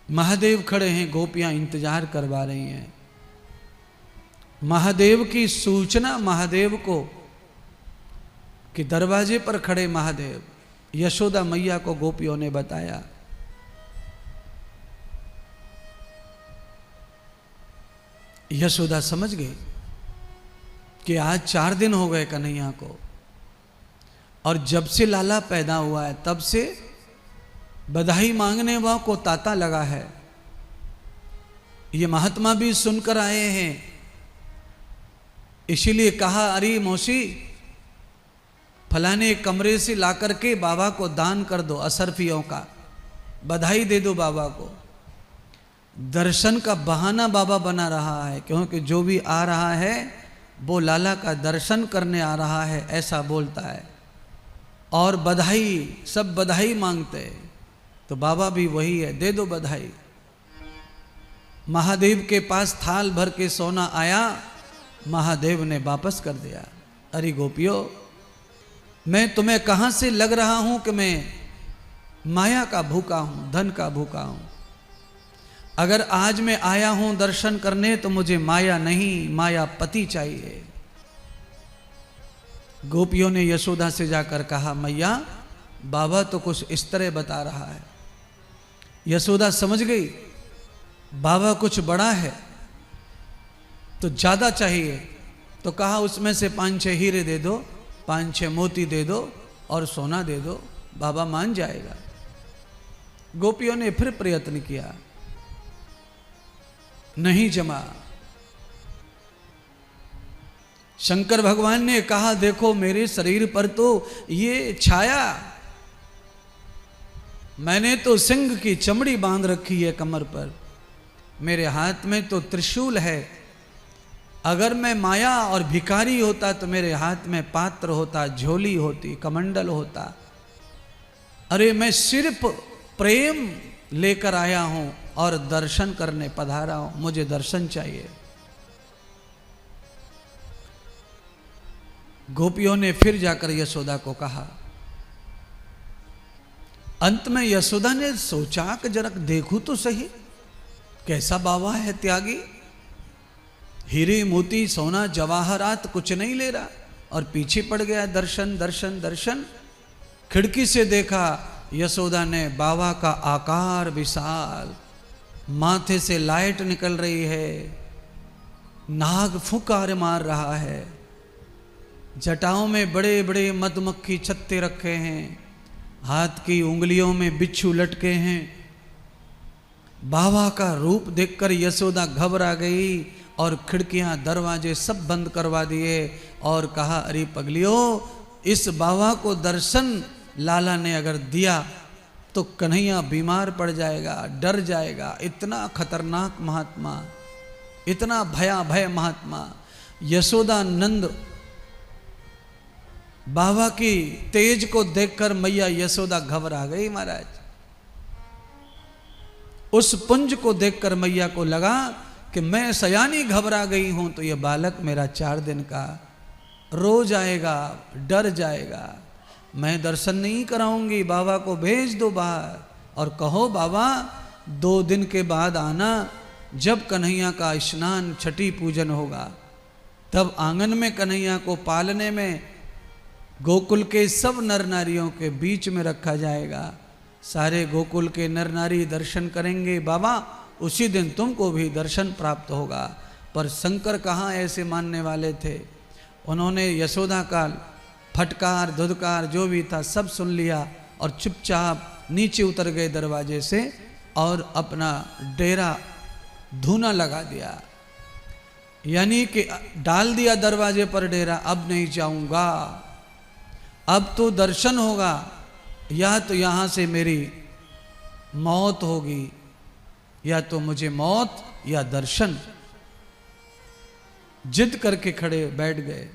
महादेव खड़े हैं, गोपियां इंतजार करवा रही हैं। महादेव की सूचना महादेव को कि दरवाजे पर खड़े महादेव, यशोदा मैया को गोपियों ने बताया। यशोदा समझ गई कि आज 4 दिन हो गए कन्हैया को, और जब से लाला पैदा हुआ है तब से बधाई मांगने वालों को तांता लगा है। ये महात्मा भी सुनकर आए हैं, इसीलिए कहा अरे मौसी फलाने कमरे से लाकर के बाबा को दान कर दो, असरफियों का बधाई दे दो बाबा को। दर्शन का बहाना बाबा बना रहा है, क्योंकि जो भी आ रहा है वो लाला का दर्शन करने आ रहा है, ऐसा बोलता है। और बधाई, सब बधाई मांगते हैं, तो बाबा भी वही है, दे दो बधाई। महादेव के पास थाल भर के सोना आया, महादेव ने वापस कर दिया। अरे गोपियों, मैं तुम्हें कहां से लग रहा हूं कि मैं माया का भूखा हूं, धन का भूखा हूं। अगर आज मैं आया हूं दर्शन करने तो मुझे माया नहीं, माया पति चाहिए। गोपियों ने यशोदा से जाकर कहा मैया बाबा तो कुछ इस तरह बता रहा है। यशोदा समझ गई बाबा कुछ बड़ा है तो ज्यादा चाहिए, तो कहा उसमें से 5-6 हीरे दे दो, 5-6 मोती दे दो और सोना दे दो, बाबा मान जाएगा। गोपियों ने फिर प्रयत्न किया, नहीं जमा। शंकर भगवान ने कहा देखो मेरे शरीर पर तो ये छाया, मैंने तो सिंह की चमड़ी बांध रखी है कमर पर, मेरे हाथ में तो त्रिशूल है। अगर मैं माया और भिखारी होता तो मेरे हाथ में पात्र होता, झोली होती, कमंडल होता। अरे मैं सिर्फ प्रेम लेकर आया हूं और दर्शन करने पधारा हूं, मुझे दर्शन चाहिए। गोपियों ने फिर जाकर यशोदा को कहा। अंत में यशोदा ने सोचा कि जरा देखूं तो सही कैसा बाबा है त्यागी, हीरे मोती सोना जवाहरात कुछ नहीं ले रहा, और पीछे पड़ गया दर्शन दर्शन दर्शन। खिड़की से देखा यशोदा ने बाबा का आकार विशाल, माथे से लाइट निकल रही है, नाग फुकार मार रहा है, जटाओं में बड़े बड़े मधुमक्खी छत्ते रखे हैं, हाथ की उंगलियों में बिच्छू लटके हैं। बाबा का रूप देखकर यशोदा घबरा गई और खिड़कियां दरवाजे सब बंद करवा दिए और कहा अरे पगलियो, इस बाबा को दर्शन लाला ने अगर दिया तो कन्हैया बीमार पड़ जाएगा, डर जाएगा। इतना खतरनाक महात्मा, इतना भयाभय महात्मा। यशोदा नंद बाबा की तेज को देखकर मैया यशोदा घबरा गई महाराज। उस पुंज को देखकर मैया को लगा कि मैं सयानी घबरा गई हूं तो ये बालक मेरा 4 दिन का रो जाएगा, डर जाएगा। मैं दर्शन नहीं कराऊंगी, बाबा को भेज दो बाहर और कहो बाबा 2 दिन के बाद आना, जब कन्हैया का स्नान छठी पूजन होगा तब आंगन में कन्हैया को पालने में गोकुल के सब नर नारियों के बीच में रखा जाएगा। सारे गोकुल के नर नारी दर्शन करेंगे बाबा, उसी दिन तुमको भी दर्शन प्राप्त होगा। पर शंकर कहाँ ऐसे मानने वाले थे, उन्होंने यशोदा का फटकार धुदकार जो भी था सब सुन लिया और चुपचाप नीचे उतर गए दरवाजे से और अपना डेरा धूना लगा दिया, यानी कि डाल दिया दरवाजे पर डेरा। अब नहीं जाऊंगा, अब तो दर्शन होगा, या तो यहां से मेरी मौत होगी, या तो मुझे मौत या दर्शन। जिद करके खड़े बैठ गए।